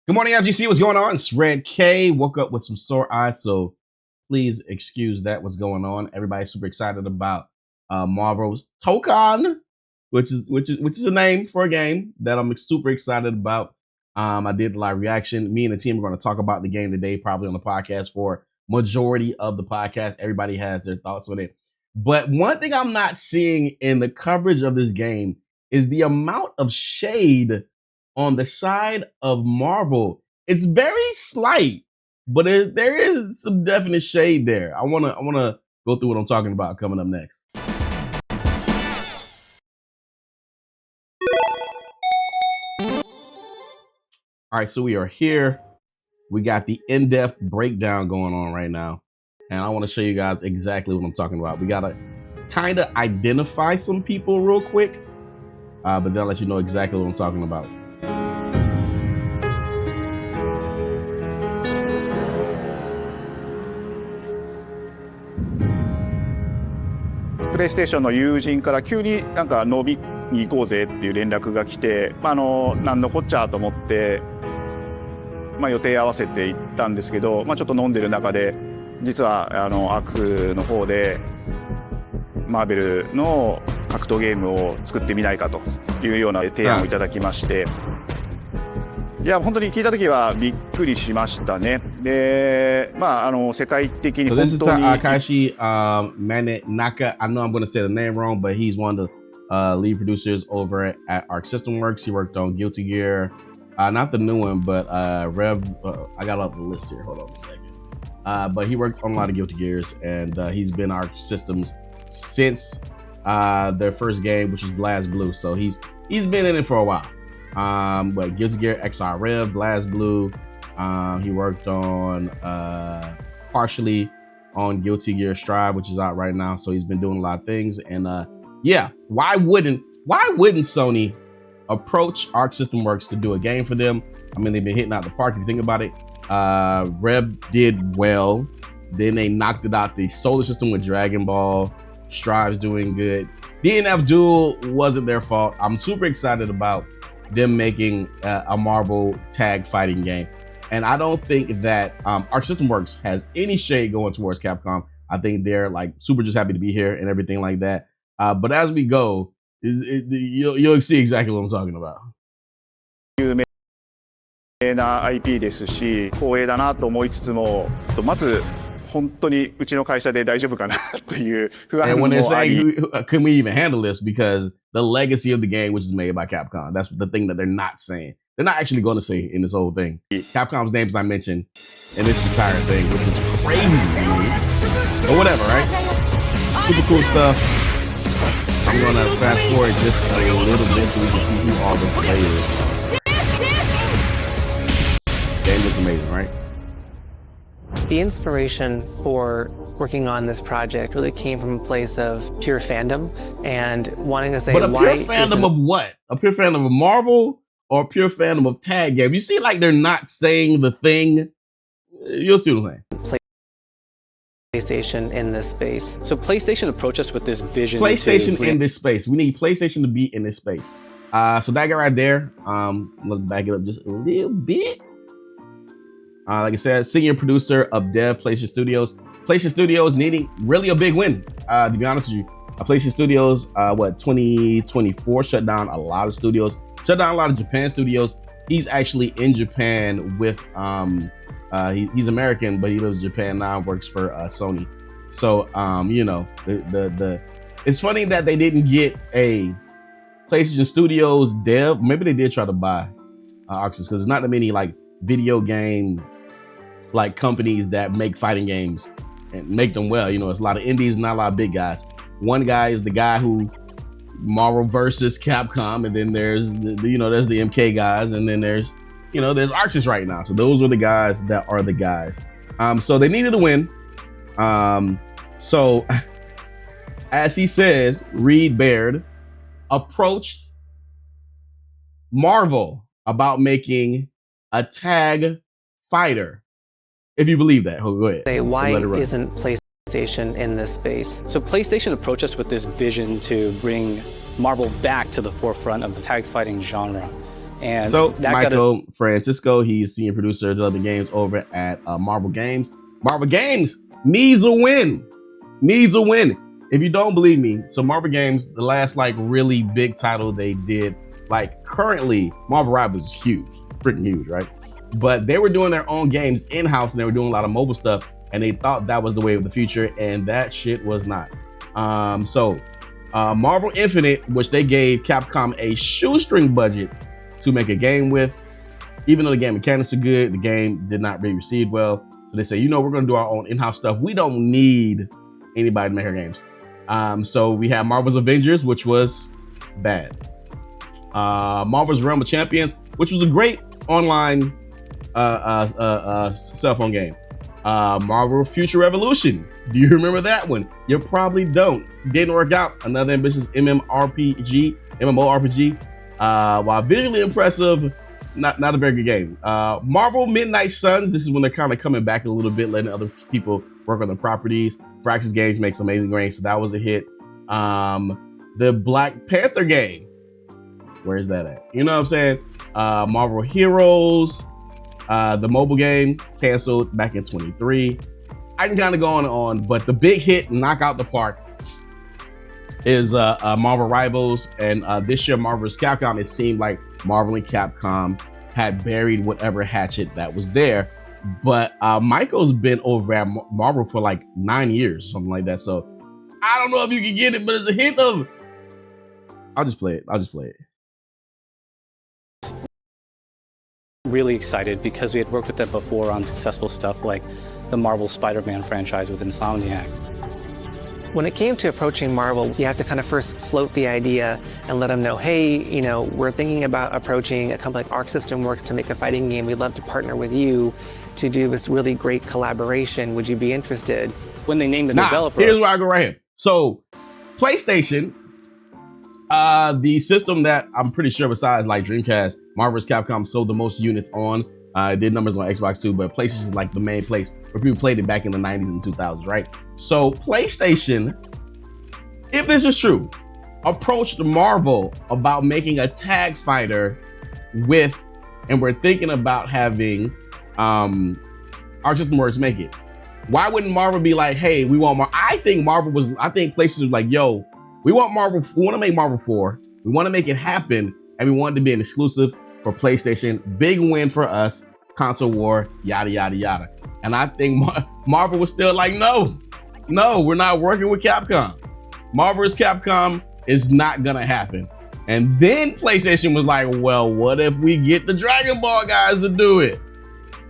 Good morning, FGC. What's going on? It's Red K. Woke up with some sore eyes, so please excuse that. What's going on? Everybody's super excited about Marvel's Tokan, which is a name for a game that I'm super excited about. I did a live reaction. Me and the team are going to talk about the game today, probably on the podcast for majority of the podcast. Everybody has their thoughts on it. But one thing I'm not seeing in the coverage of this game is the amount of shade on the side of Marvel. It's very slight, but there is some definite shade there. I wanna go through what I'm talking about coming up next. All right, so we are here. We got the in-depth breakdown going on right now, and I want to show you guys exactly what I'm talking about. We gotta kind of identify some people real quick, but then I'll let you know exactly what I'm talking about. プレイステーションの友人から急になんか飲みに行こうぜっていう連絡が来て、なんのこっちゃと思って、予定合わせて行ったんですけど、ちょっと飲んでる中で実はアクの方でマーベルの格闘ゲームを作ってみないかというような提案をいただきまして。いや本当に聞いた時はびっくりしましたね。で、世界的に本当に。So this is Takashi Manenaka. I know I'm going to say the name wrong, but he's one of the lead producers over at Arc System Works. He worked on Guilty Gear, not the new one, but Rev. I got off the list here. Hold on a second. But he worked on a lot of Guilty Gears, and he's been Arc Systems since their first game, which was Blast Blue. So he's been in it for a while. But Guilty Gear XR Rev, Blast Blue. He worked on partially on Guilty Gear Strive, which is out right now. So he's been doing a lot of things. And yeah, why wouldn't Sony approach Arc System Works to do a game for them? I mean, they've been hitting out the park if you think about it. Rev did well. Then they knocked it out the Solar System with Dragon Ball. Strive's doing good. DNF Duel wasn't their fault. I'm super excited about them making a Marvel tag fighting game. And I don't think that Arc System Works has any shade going towards Capcom. I think they're like super just happy to be here and everything like that. But as we go, you'll see exactly what I'm talking about. 有名な IP ですし、光栄だなと思いつつも、まず本当にうちの会社で大丈夫かなという不安もあり。And when they're saying, can we even handle this? Because the legacy of the game, which is made by Capcom, that's the thing that they're not saying. They're not actually going to say in this whole thing. Capcom's name's not mentioned in this entire thing, which is crazy to me. But whatever, right? Super cool stuff. I'm going to fast forward just a little bit so we can see who all the players are. Game looks amazing, right? The inspiration for working on this project really came from a place of pure fandom and wanting to say, but a pure fandom of what? A pure fandom of Marvel or a pure fandom of tag game? You see, like they're not saying the thing. You'll see what I'm saying. PlayStation in this space. So PlayStation approached us with this vision. PlayStation in this space. We need PlayStation to be in this space. So that guy right there. Let's back it up just a little bit. Like I said, senior producer of Dev PlayStation Studios. PlayStation Studios needing really a big win. To be honest with you, PlayStation Studios, 2024 shut down a lot of studios, shut down a lot of Japan studios. He's actually in Japan with he's American, but he lives in Japan now. Works for Sony. So you know, it's funny that they didn't get a PlayStation Studios dev. Maybe they did try to buy Arxis because there's not that many like video game like companies that make fighting games and make them well. You know, it's a lot of indies, not a lot of big guys. One guy is the guy who Marvel versus Capcom, and then there's there's the MK guys, and then there's there's Arxis right now. So those are the guys that are the guys. So they needed a win. So as he says, Reed Baird approached Marvel about making a tag fighter. If you believe that, go ahead. Say, why isn't PlayStation in this space? So PlayStation approached us with this vision to bring Marvel back to the forefront of the tag fighting genre. And So that got us Michael Francisco, he's senior producer of the other games over at Marvel Games. Marvel Games needs a win. Needs a win. If you don't believe me, so Marvel Games, the last like really big title they did, like currently Marvel Rivals is huge, freaking huge, right? But they were doing their own games in-house and they were doing a lot of mobile stuff and they thought that was the way of the future and that shit was not. Marvel Infinite, which they gave Capcom a shoestring budget to make a game with, even though the game mechanics are good, the game did not really receive well. So they say, you know, we're going to do our own in-house stuff. We don't need anybody to make our games. So we have Marvel's Avengers, which was bad. Marvel's Realm of Champions, which was a great online cell phone game. Marvel Future Revolution. Do you remember that one? You probably don't. Didn't work out. Another ambitious MMORPG. While visually impressive, not a very good game. Marvel Midnight Suns. This is when they're kind of coming back a little bit, letting other people work on the properties. Firaxis Games makes amazing games, so that was a hit. The Black Panther game. Where is that at? You know what I'm saying? Marvel Heroes. The mobile game canceled back in 23. I can kind of go on and on, but the big hit, knock out the park, is Marvel Rivals. And this year, Marvel vs. Capcom, it seemed like Marvel and Capcom had buried whatever hatchet that was there. But Michael's been over at Marvel for like 9 years or something like that. So I don't know if you can get it, but it's a hint of. I'll just play it. really excited because we had worked with them before on successful stuff like the Marvel Spider-Man franchise with Insomniac. When it came to approaching Marvel, you have to kind of first float the idea and let them know, hey, you know, we're thinking about approaching a company like Arc System Works to make a fighting game. We'd love to partner with you to do this really great collaboration. Would you be interested? When they named the developer. Here's where I go right here. So PlayStation, the system that I'm pretty sure besides like Dreamcast, Marvel vs. Capcom sold the most units on. It did numbers on Xbox too, but PlayStation is like the main place where people played it back in the 90s and 2000s, right? So PlayStation, if this is true, approached Marvel about making a tag fighter with, and we're thinking about having Arc System Works make it. Why wouldn't Marvel be like, hey, we want more? I think PlayStation was like, yo, we want to make Marvel 4. We want to make it happen, and we want it to be an exclusive for PlayStation. Big win for us. Console war, yada, yada, yada. And I think Marvel was still like, no, we're not working with Capcom. Marvel vs. Capcom is not going to happen. And then PlayStation was like, well, what if we get the Dragon Ball guys to do it?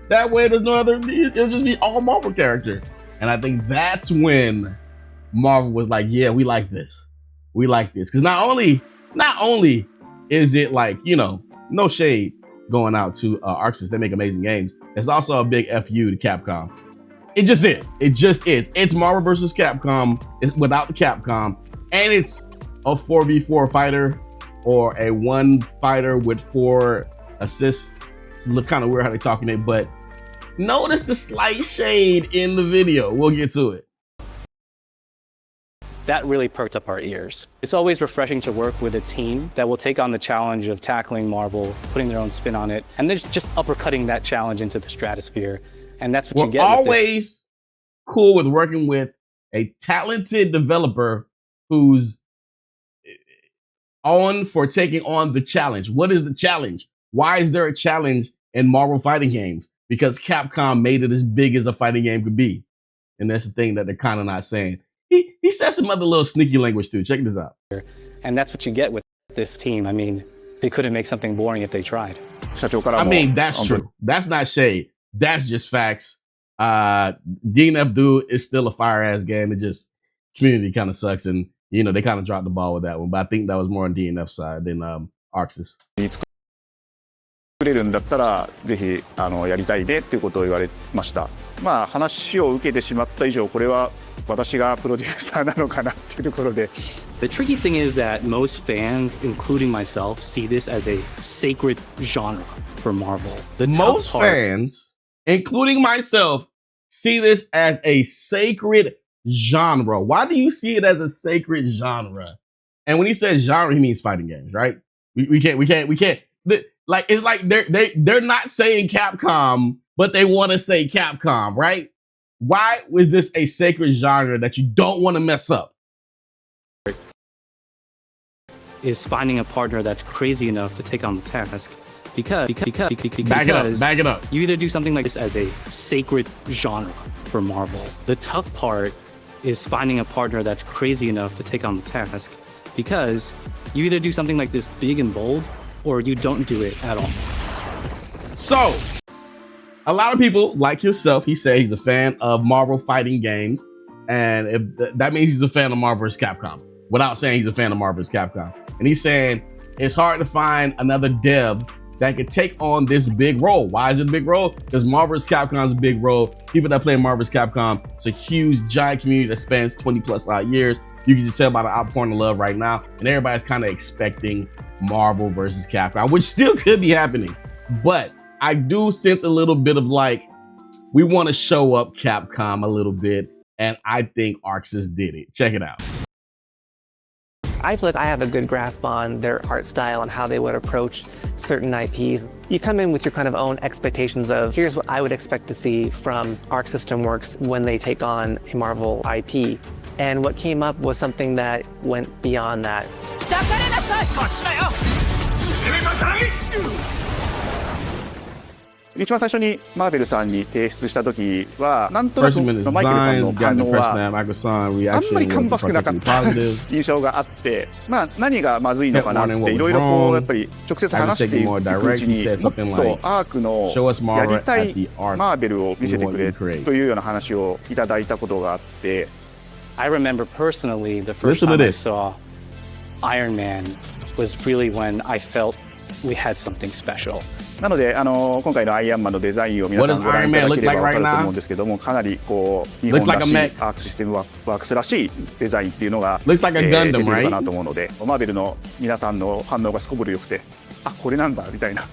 That way there's no other, it'll just be all Marvel characters. And I think that's when Marvel was like, yeah, we like this. We like this. Because not only is it like, you know, no shade going out to Arc System, they make amazing games. It's also a big FU to Capcom. It just is. It's Marvel versus Capcom. It's without the Capcom. And it's a 4v4 fighter or a one fighter with 4 assists. It's kind of weird how they're talking it, but notice the slight shade in the video. We'll get to it. That really perked up our ears. It's always refreshing to work with a team that will take on the challenge of tackling Marvel, putting their own spin on it, and then just uppercutting that challenge into the stratosphere. And that's what you get. We're always cool with working with a talented developer who's on for taking on the challenge. What is the challenge? Why is there a challenge in Marvel fighting games? Because Capcom made it as big as a fighting game could be. And that's the thing that they're kind of not saying. He said some other little sneaky language too. Check this out. And that's what you get with this team. I mean, they couldn't make something boring if they tried. I mean, that's true. That's not shade. That's just facts. DNF Dude is still a fire ass game. It just, community kind of sucks. And, you know, they kind of dropped the ball with that one. But I think that was more on DNF side than Arxis. 作れるんだったらぜひやりたいねっていうことを言われました。まあ話を受けてしまった以上これは私がプロデューサーなのかなっていうところで。The tricky thing is that most fans, including myself, see this as a sacred genre for Marvel. Most fans, including myself, see this as a sacred genre. Why do you see it as a sacred genre? And when he says genre, he means fighting games, right? We can't. Like it's like they're not saying Capcom, but they want to say Capcom, right? Why was this a sacred genre that you don't want to mess up? Is finding a partner that's crazy enough to take on the task. Because Back it up. You either do something like this as a sacred genre for Marvel. The tough part is finding a partner that's crazy enough to take on the task. Because you either do something like this big and bold, or you don't do it at all. So, a lot of people, like yourself, he said he's a fan of Marvel fighting games, and that means he's a fan of Marvel vs. Capcom, without saying he's a fan of Marvel vs. Capcom. And he's saying it's hard to find another dev that could take on this big role. Why is it a big role? Because Marvel vs. Capcom is a big role. People that play Marvel vs. Capcom, it's a huge, giant community that spans 20 plus odd years. You can just tell by the outpouring of love right now, and everybody's kind of expecting Marvel versus Capcom, which still could be happening. But I do sense a little bit of like, we want to show up Capcom a little bit, and I think Arxis did it. Check it out. I feel like I have a good grasp on their art style and how they would approach certain IPs. You come in with your kind of own expectations of, here's what I would expect to see from Arc System Works when they take on a Marvel IP. And what came up was something that went beyond that. 一番最初にマーベルさんに提出した時はなんとなく First minute マイケルさんの designs, got 反 the 応 first は snap, Michael-san あんまり reaction 芳 wasn't しくなかっ particularly た positive. 印象があって、まあ何がまずいのかなっていろいろこうやっぱり直接話していくうちにもっとアークのやりたいマーベルを見せてくれというような話をいただいたことがあって。I remember personally the first time I saw Iron Man was really when I felt we had something special. なので今回のアイアンマンのデザインを皆さんご覧いただければ分かると思うんですけども、かなりこう日本らしいアークシステムワークスらしいデザインっていうのが出てるかなと思うので、マーベルの皆さんの反応がすこぶる良くて、あ、これなんだみたいな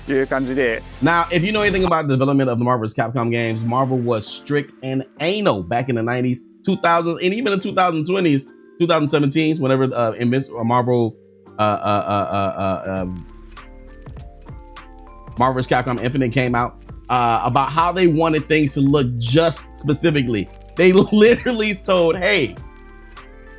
いう感じで。Now, if you know anything about the development of the Marvel vs. Capcom games, Marvel was strict and anal back in the 90s, 2000s, and even the 2020s, 2017s, whenever Marvel Marvel vs. Capcom Infinite came out, about how they wanted things to look just specifically. They literally told, hey,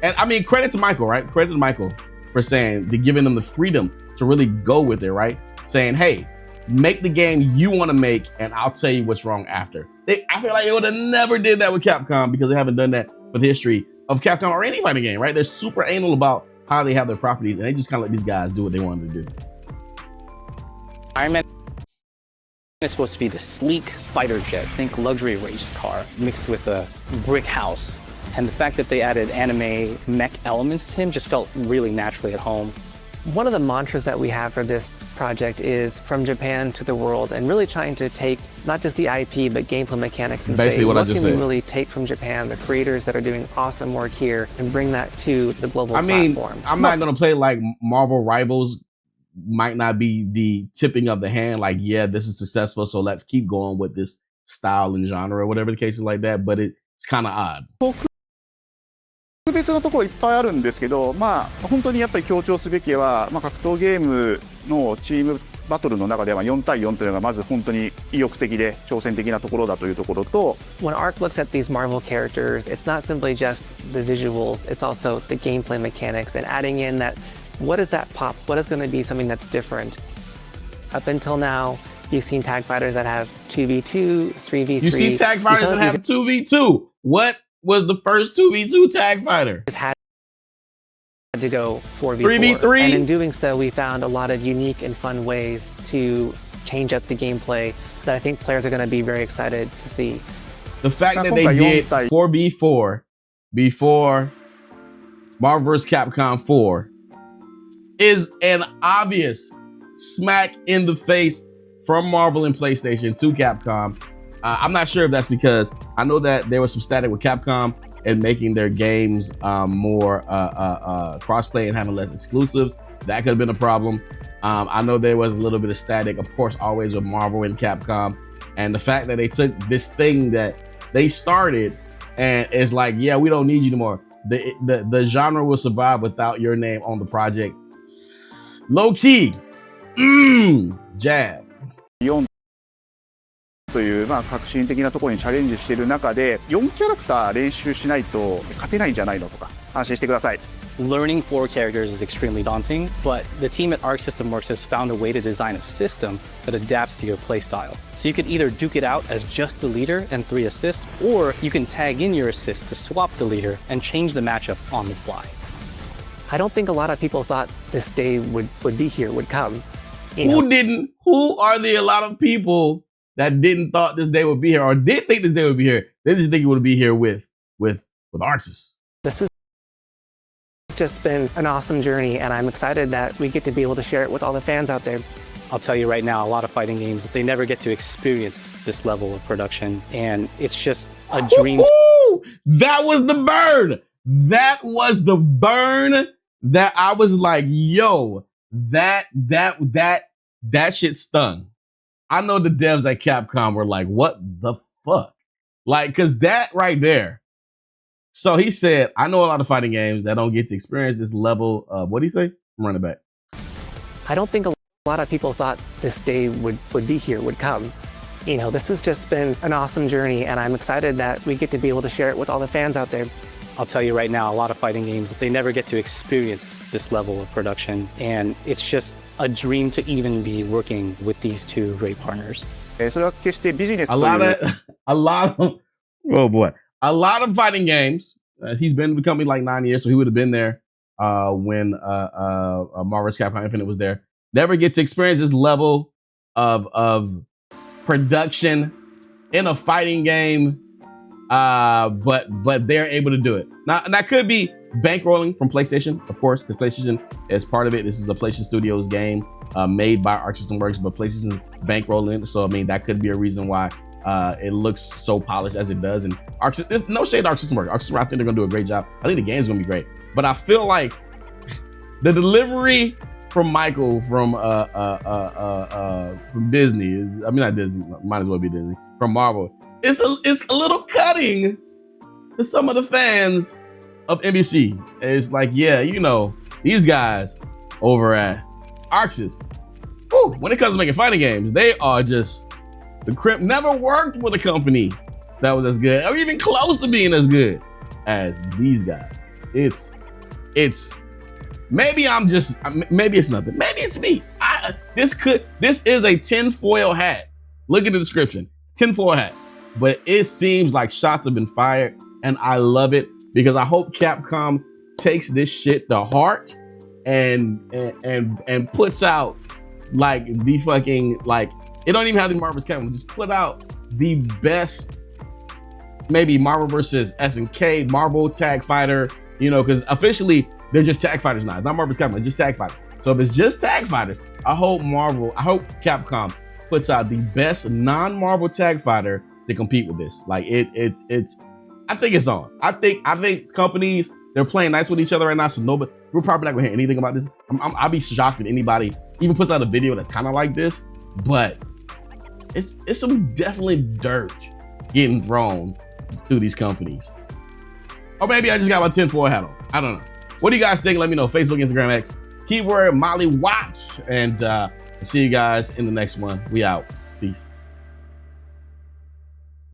and I mean, credit to Michael, right? Credit to Michael for saying, to giving them the freedom to really go with it, right? Saying, hey, make the game you want to make, and I'll tell you what's wrong after. I feel like they would have never did that with Capcom because they haven't done that for the history of Capcom or any fighting game, right? They're super anal about how they have their properties, and they just kind of let these guys do what they wanted to do. Iron Man is supposed to be the sleek fighter jet, think luxury race car mixed with a brick house. And the fact that they added anime mech elements to him just felt really naturally at home. One of the mantras that we have for this project is from Japan to the world, and really trying to take not just the IP but gameplay mechanics and basically say, what can we really take from Japan, the creators that are doing awesome work here, and bring that to the global platform. I'm not going to play like Marvel Rivals might not be the tipping of the hand, like, yeah, this is successful, so let's keep going with this style and genre or whatever the case is like that, but it's kind of odd. 特別なところいっぱいあるんですけど、まあ本当にやっぱり強調すべきは、まあ、格闘ゲームのチームバトルの中では4対4というのがまず本当に意欲的で挑戦的なところだというところと。When Arc looks at these Marvel characters, it's not simply just the visuals, it's also the gameplay mechanics and adding in that, what is that pop? What is going to be something that's different? Up until now, you've seen tag fighters that have 2v2, 3v3. You see tag fighters that have 2v2. What was the first 2v2 tag fighter? Had to go 4v4. 3v3? And in doing so, we found a lot of unique and fun ways to change up the gameplay that I think players are going to be very excited to see. The fact that they did 4v4 before Marvel vs. Capcom 4 is an obvious smack in the face from Marvel and PlayStation to Capcom. I'm not sure if that's because I know that there was some static with Capcom and making their games more crossplay and having less exclusives. That could have been a problem. I know there was a little bit of static, of course, always with Marvel and Capcom. And the fact that they took this thing that they started and it's like, yeah, we don't need you anymore. The genre will survive without your name on the project. Low key, Jab. 4という、革新的なところにチャレンジしている中で4キャラクター練習しないと勝てないんじゃないのとか安心してください。 Learning 4 characters is extremely daunting, but the team at Arc System Works has found a way to design a system that adapts to your playstyle. So you could either duke it out as just the leader and 3 assists, or you can tag in your assists to swap the leader and change the matchup on the fly. I don't think a lot of people thought this day would be here, would come. Who are a lot of people that didn't thought this day would be here or did think this day would be here? They just think it would be here with Arxis. This has just been an awesome journey, and I'm excited that we get to be able to share it with all the fans out there. I'll tell you right now, a lot of fighting games, they never get to experience this level of production, and it's just a dream. That was the burn. That was the burn that I was like, yo, that shit stung. I know the devs at Capcom were like, what the fuck? Like, cause that right there. So he said, I know a lot of fighting games that don't get to experience this level of, what'd he say? I'm running back. I don't think a lot of people thought this day would be here, would come. This has just been an awesome journey, and I'm excited that we get to be able to share it with all the fans out there. I'll tell you right now, a lot of fighting games, they never get to experience this level of production, and it's just a dream to even be working with these two great partners. それは決してビジネスという a lot of fighting games. He's been with the company like 9 years, so he would have been there when Marvel's Capcom Infinite was there. Never get to experience this level of production in a fighting game. But they're able to do it. Now, and that could be bankrolling from PlayStation, of course, because PlayStation is part of it. This is a PlayStation Studios game made by Arc System Works, but PlayStation bankrolling. So, I mean, that could be a reason why it looks so polished as it does. And there's no shade to Arc System Works. Arc System Works, I think they're gonna do a great job. I think the game's gonna be great. But I feel like the delivery from Michael from Disney is, I mean, not Disney, might as well be Disney, from Marvel. It's a little cutting to some of the fans of NBC. It's like, yeah, these guys over at Arxis, when it comes to making fighting games, they are just the crimp. Never worked with a company that was as good or even close to being as good as these guys. It's maybe maybe it's nothing. Maybe it's me. This is a tinfoil hat. Look at the description. Tinfoil hat. But it seems like shots have been fired, and I love it because I hope Capcom takes this shit to heart and puts out like the fucking, like, it don't even have to be Marvel's Capcom, just put out the best, maybe Marvel versus SNK, Marvel Tag Fighter, because officially they're just Tag Fighters now. It's not Marvel's Capcom, it's just Tag Fighters. So if it's just Tag Fighters, I hope Capcom puts out the best non-Marvel Tag Fighter to compete with this. Like it's I think it's on. I think companies, they're playing nice with each other right now, so we're probably not gonna hear anything about this. I'll be shocked if anybody even puts out a video that's kind of like this, but it's some definitely dirt getting thrown through these companies. Or maybe I just got my tinfoil hat on. I don't know. What do you guys think? Let me know. Facebook, Instagram, X, keyword Molly Watts, and see you guys in the next one. We out. Peace.